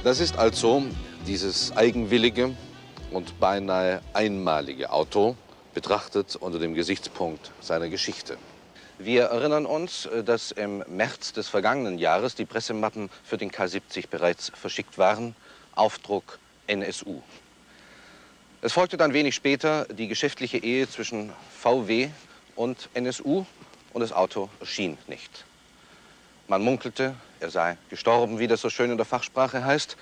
Das ist also dieses eigenwillige und beinahe einmalige Auto, betrachtet unter dem Gesichtspunkt seiner Geschichte. Wir erinnern uns, dass im März des vergangenen Jahres die Pressemappen für den K70 bereits verschickt waren. Aufdruck NSU. Es folgte dann wenig später die geschäftliche Ehe zwischen VW und NSU und das Auto erschien nicht. Man munkelte, er sei gestorben, wie das so schön in der Fachsprache heißt.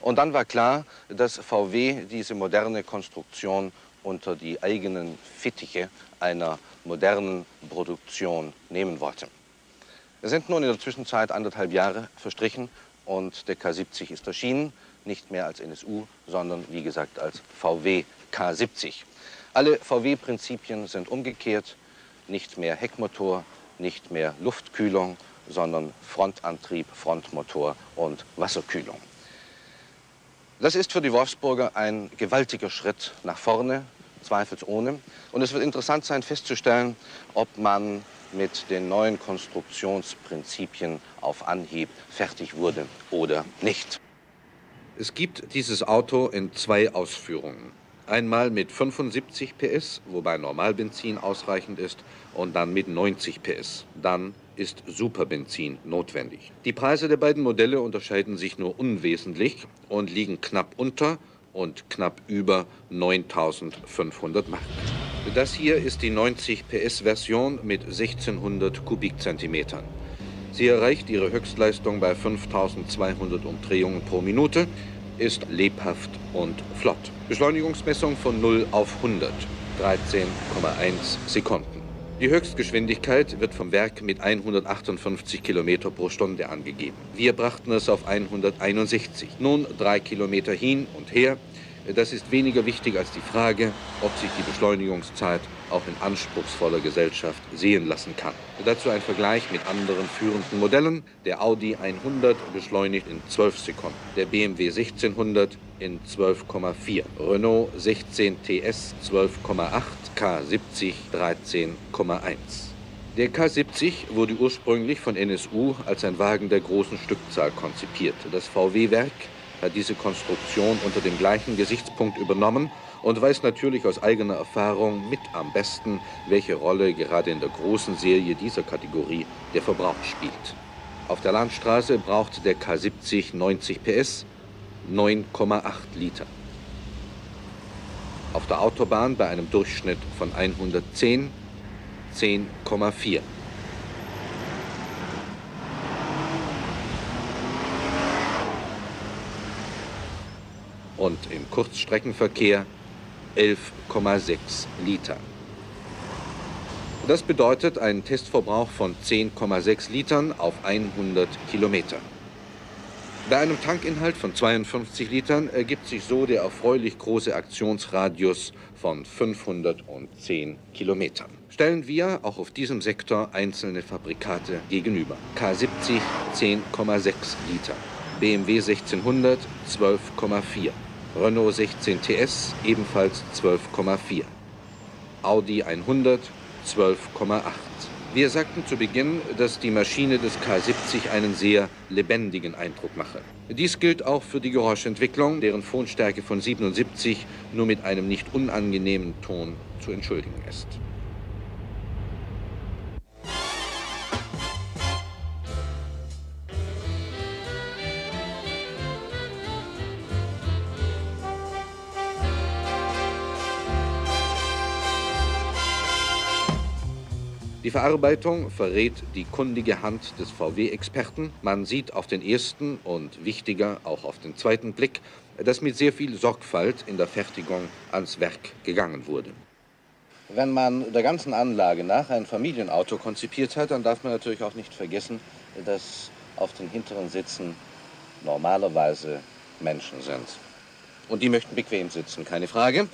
Und dann war klar, dass VW diese moderne Konstruktion unter die eigenen Fittiche einer modernen Produktion nehmen wollte. Es sind nun in der Zwischenzeit 1,5 Jahre verstrichen und der K70 ist erschienen, nicht mehr als NSU, sondern wie gesagt als VW K70. Alle VW-Prinzipien sind umgekehrt, nicht mehr Heckmotor, nicht mehr Luftkühlung, sondern Frontantrieb, Frontmotor und Wasserkühlung. Das ist für die Wolfsburger ein gewaltiger Schritt nach vorne, zweifelsohne. Und es wird interessant sein festzustellen, ob man mit den neuen Konstruktionsprinzipien auf Anhieb fertig wurde oder nicht. Es gibt dieses Auto in 2 Ausführungen. Einmal mit 75 PS, wobei Normalbenzin ausreichend ist, und dann mit 90 PS. Dann ist Superbenzin notwendig. Die Preise der beiden Modelle unterscheiden sich nur unwesentlich und liegen knapp unter und knapp über 9.500 Mark. Das hier ist die 90 PS-Version mit 1600 Kubikzentimetern. Sie erreicht ihre Höchstleistung bei 5200 Umdrehungen pro Minute, ist lebhaft und flott. Beschleunigungsmessung von 0 auf 100, 13,1 Sekunden. Die Höchstgeschwindigkeit wird vom Werk mit 158 km pro Stunde angegeben. Wir brachten es auf 161. Nun 3 Kilometer hin und her. Das ist weniger wichtig als die Frage, ob sich die Beschleunigungszeit auch in anspruchsvoller Gesellschaft sehen lassen kann. Dazu ein Vergleich mit anderen führenden Modellen. Der Audi 100 beschleunigt in 12 Sekunden, der BMW 1600 in 12,4, Renault 16 TS 12,8, K70 13,1. Der K70 wurde ursprünglich von NSU als ein Wagen der großen Stückzahl konzipiert. Das VW-Werk hat diese Konstruktion unter dem gleichen Gesichtspunkt übernommen und weiß natürlich aus eigener Erfahrung mit am besten, welche Rolle gerade in der großen Serie dieser Kategorie der Verbrauch spielt. Auf der Landstraße braucht der K70 90 PS, 9,8 Liter. Auf der Autobahn bei einem Durchschnitt von 110, 10,4. Und im Kurzstreckenverkehr 11,6 Liter. Das bedeutet einen Testverbrauch von 10,6 Litern auf 100 Kilometer. Bei einem Tankinhalt von 52 Litern ergibt sich so der erfreulich große Aktionsradius von 510 Kilometern. Stellen wir auch auf diesem Sektor einzelne Fabrikate gegenüber. K70 10,6 Liter, BMW 1600 12,4. Renault 16 TS ebenfalls 12,4. Audi 100 12,8. Wir sagten zu Beginn, dass die Maschine des K70 einen sehr lebendigen Eindruck mache. Dies gilt auch für die Geräuschentwicklung, deren Tonstärke von 77 nur mit einem nicht unangenehmen Ton zu entschuldigen ist. Die Verarbeitung verrät die kundige Hand des VW-Experten. Man sieht auf den ersten und wichtiger auch auf den zweiten Blick, dass mit sehr viel Sorgfalt in der Fertigung ans Werk gegangen wurde. Wenn man der ganzen Anlage nach ein Familienauto konzipiert hat, dann darf man natürlich auch nicht vergessen, dass auf den hinteren Sitzen normalerweise Menschen sind. Und die möchten bequem sitzen, keine Frage.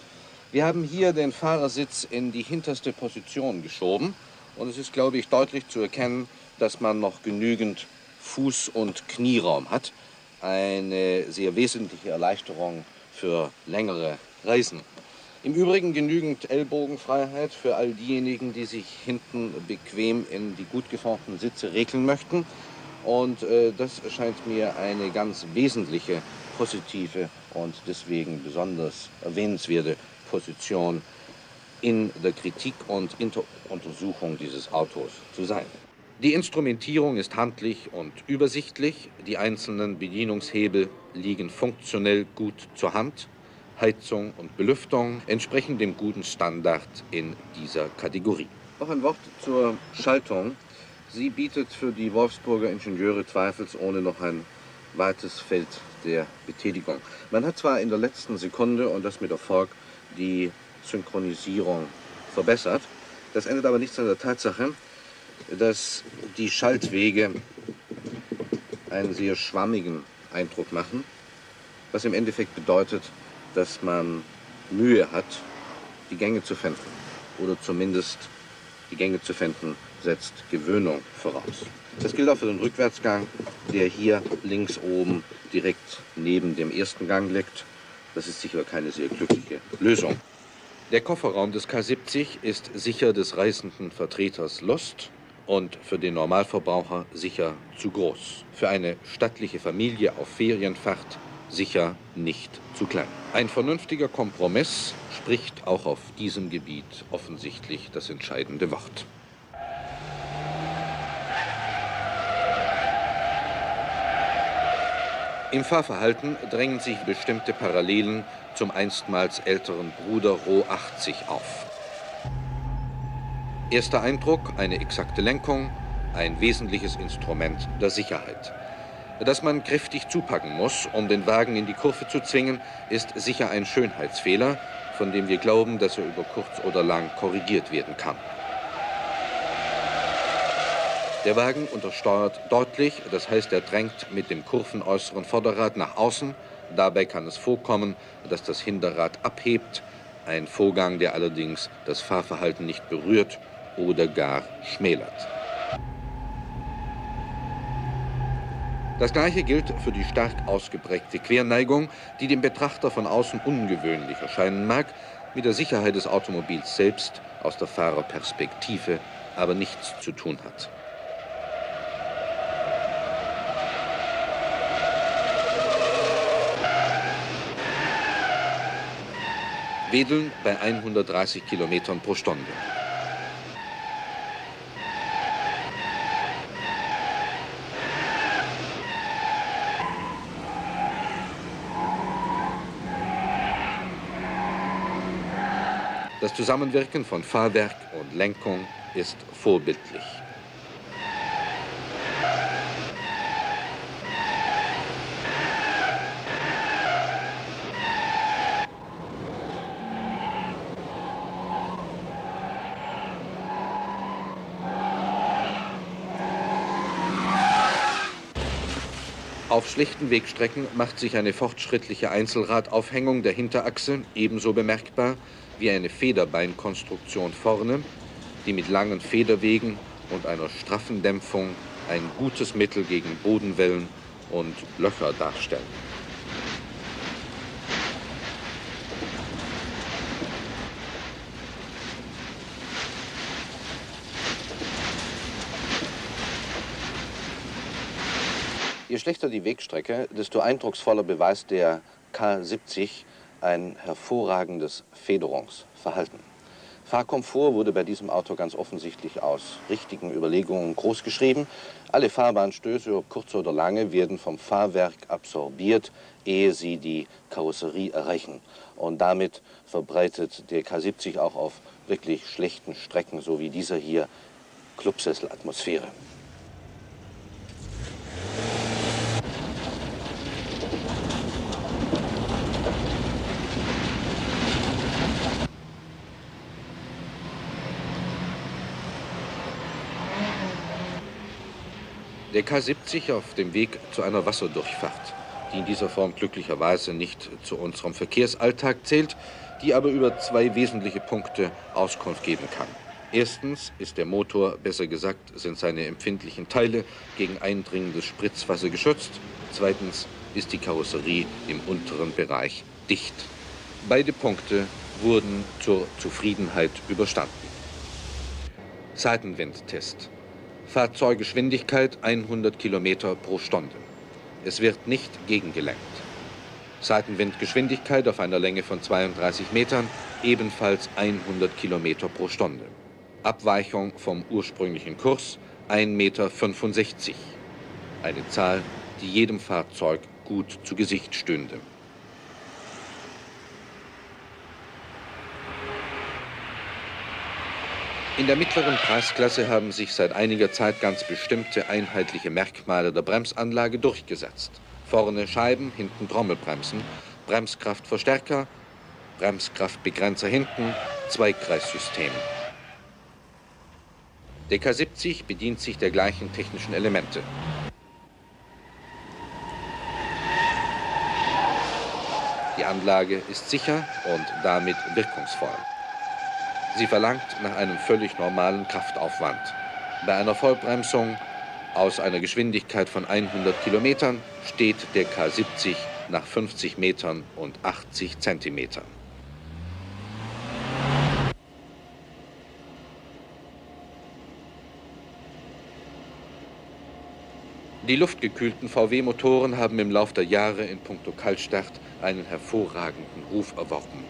Wir haben hier den Fahrersitz in die hinterste Position geschoben. Und es ist, glaube ich, deutlich zu erkennen, dass man noch genügend Fuß- und Knieraum hat. Eine sehr wesentliche Erleichterung für längere Reisen. Im Übrigen genügend Ellbogenfreiheit für all diejenigen, die sich hinten bequem in die gut geformten Sitze regeln möchten. Und das scheint mir eine ganz wesentliche, positive und deswegen besonders erwähnenswerte Position in der Kritik und Untersuchung dieses Autos zu sein. Die Instrumentierung ist handlich und übersichtlich. Die einzelnen Bedienungshebel liegen funktionell gut zur Hand. Heizung und Belüftung entsprechen dem guten Standard in dieser Kategorie. Noch ein Wort zur Schaltung. Sie bietet für die Wolfsburger Ingenieure zweifelsohne noch ein weites Feld der Betätigung. Man hat zwar in der letzten Sekunde, und das mit Erfolg, die Synchronisierung verbessert. Das ändert aber nichts an der Tatsache, dass die Schaltwege einen sehr schwammigen Eindruck machen, was im Endeffekt bedeutet, dass man Mühe hat, die Gänge zu finden. Oder zumindest die Gänge zu finden, setzt Gewöhnung voraus. Das gilt auch für den Rückwärtsgang, der hier links oben direkt neben dem ersten Gang liegt. Das ist sicher keine sehr glückliche Lösung. Der Kofferraum des K70 ist sicher des reißenden Vertreters Lust und für den Normalverbraucher sicher zu groß. Für eine stattliche Familie auf Ferienfahrt sicher nicht zu klein. Ein vernünftiger Kompromiss spricht auch auf diesem Gebiet offensichtlich das entscheidende Wort. Im Fahrverhalten drängen sich bestimmte Parallelen zum einstmals älteren Bruder Ro 80 auf. Erster Eindruck, eine exakte Lenkung, ein wesentliches Instrument der Sicherheit. Dass man kräftig zupacken muss, um den Wagen in die Kurve zu zwingen, ist sicher ein Schönheitsfehler, von dem wir glauben, dass er über kurz oder lang korrigiert werden kann. Der Wagen untersteuert deutlich, das heißt, er drängt mit dem kurvenäußeren Vorderrad nach außen. Dabei kann es vorkommen, dass das Hinterrad abhebt, ein Vorgang, der allerdings das Fahrverhalten nicht berührt oder gar schmälert. Das Gleiche gilt für die stark ausgeprägte Querneigung, die dem Betrachter von außen ungewöhnlich erscheinen mag, mit der Sicherheit des Automobils selbst aus der Fahrerperspektive aber nichts zu tun hat. Wedeln bei 130 Kilometern pro Stunde. Das Zusammenwirken von Fahrwerk und Lenkung ist vorbildlich. Auf schlichten Wegstrecken macht sich eine fortschrittliche Einzelradaufhängung der Hinterachse ebenso bemerkbar wie eine Federbeinkonstruktion vorne, die mit langen Federwegen und einer straffen Dämpfung ein gutes Mittel gegen Bodenwellen und Löcher darstellen. Je schlechter die Wegstrecke, desto eindrucksvoller beweist der K70 ein hervorragendes Federungsverhalten. Fahrkomfort wurde bei diesem Auto ganz offensichtlich aus richtigen Überlegungen großgeschrieben. Alle Fahrbahnstöße, ob kurze oder lange, werden vom Fahrwerk absorbiert, ehe sie die Karosserie erreichen. Und damit verbreitet der K70 auch auf wirklich schlechten Strecken, so wie dieser hier, Clubsessel-Atmosphäre. Der K70 auf dem Weg zu einer Wasserdurchfahrt, die in dieser Form glücklicherweise nicht zu unserem Verkehrsalltag zählt, die aber über zwei wesentliche Punkte Auskunft geben kann. Erstens ist der Motor, besser gesagt, sind seine empfindlichen Teile gegen eindringendes Spritzwasser geschützt. Zweitens ist die Karosserie im unteren Bereich dicht. Beide Punkte wurden zur Zufriedenheit überstanden. Seitenwindtest. Fahrzeuggeschwindigkeit 100 Kilometer pro Stunde. Es wird nicht gegengelenkt. Seitenwindgeschwindigkeit auf einer Länge von 32 Metern, ebenfalls 100 Kilometer pro Stunde. Abweichung vom ursprünglichen Kurs 1,65 Meter. Eine Zahl, die jedem Fahrzeug gut zu Gesicht stünde. In der mittleren Preisklasse haben sich seit einiger Zeit ganz bestimmte einheitliche Merkmale der Bremsanlage durchgesetzt. Vorne Scheiben, hinten Trommelbremsen, Bremskraftverstärker, Bremskraftbegrenzer hinten, Zweikreissystem. Der K70 bedient sich der gleichen technischen Elemente. Die Anlage ist sicher und damit wirkungsvoll. Sie verlangt nach einem völlig normalen Kraftaufwand. Bei einer Vollbremsung aus einer Geschwindigkeit von 100 Kilometern steht der K70 nach 50 Metern und 80 Zentimetern. Die luftgekühlten VW-Motoren haben im Lauf der Jahre in puncto Kaltstart einen hervorragenden Ruf erworben.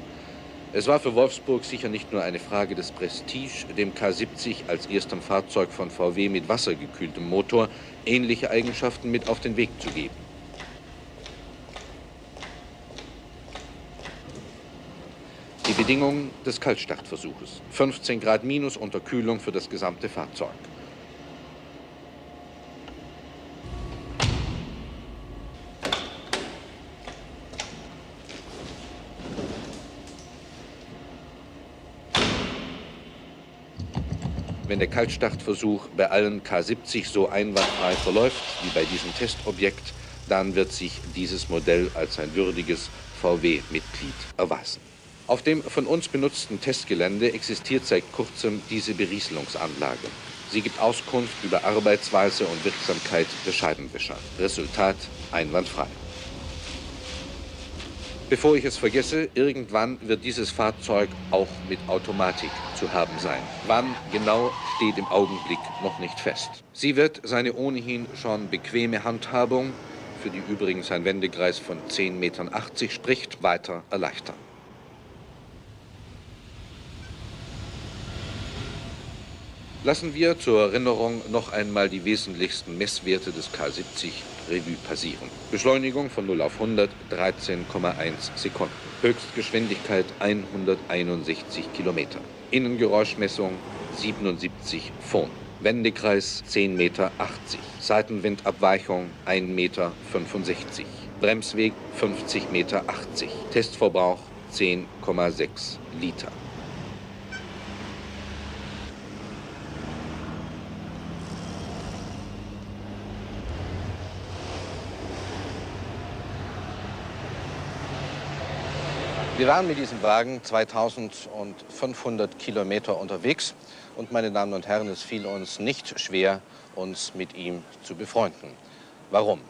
Es war für Wolfsburg sicher nicht nur eine Frage des Prestige, dem K70 als erstem Fahrzeug von VW mit wassergekühltem Motor ähnliche Eigenschaften mit auf den Weg zu geben. Die Bedingungen des Kaltstartversuches: 15 Grad minus Unterkühlung für das gesamte Fahrzeug. Wenn der Kaltstartversuch bei allen K70 so einwandfrei verläuft wie bei diesem Testobjekt, dann wird sich dieses Modell als ein würdiges VW-Mitglied erweisen. Auf dem von uns benutzten Testgelände existiert seit kurzem diese Berieselungsanlage. Sie gibt Auskunft über Arbeitsweise und Wirksamkeit der Scheibenwischer. Resultat: einwandfrei. Bevor ich es vergesse, irgendwann wird dieses Fahrzeug auch mit Automatik zu haben sein. Wann genau, steht im Augenblick noch nicht fest. Sie wird seine ohnehin schon bequeme Handhabung, für die übrigens ein Wendekreis von 10,80 Metern spricht, weiter erleichtern. Lassen wir zur Erinnerung noch einmal die wesentlichsten Messwerte des K70 Revue passieren. Beschleunigung von 0 auf 100, 13,1 Sekunden. Höchstgeschwindigkeit 161 Kilometer. Innengeräuschmessung 77 Pfund. Wendekreis 10,80 Meter. Seitenwindabweichung 1,65 Meter. Bremsweg 50,80 Meter. Testverbrauch 10,6 Liter. Wir waren mit diesem Wagen 2500 Kilometer unterwegs und, meine Damen und Herren, es fiel uns nicht schwer, uns mit ihm zu befreunden. Warum?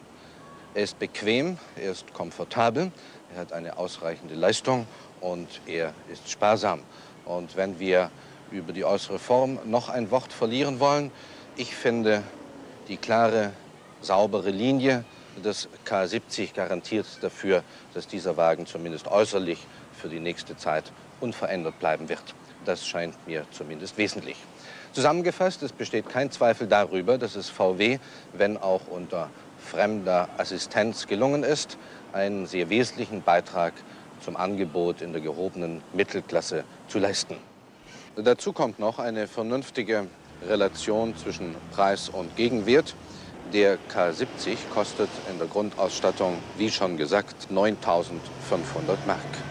Er ist bequem, er ist komfortabel, er hat eine ausreichende Leistung und er ist sparsam. Und wenn wir über die äußere Form noch ein Wort verlieren wollen, ich finde, die klare, saubere Linie des K70 garantiert dafür, dass dieser Wagen zumindest äußerlich für die nächste Zeit unverändert bleiben wird. Das scheint mir zumindest wesentlich. Zusammengefasst, es besteht kein Zweifel darüber, dass es VW, wenn auch unter fremder Assistenz gelungen ist, einen sehr wesentlichen Beitrag zum Angebot in der gehobenen Mittelklasse zu leisten. Dazu kommt noch eine vernünftige Relation zwischen Preis und Gegenwert. Der K70 kostet in der Grundausstattung, wie schon gesagt, 9.500 Mark.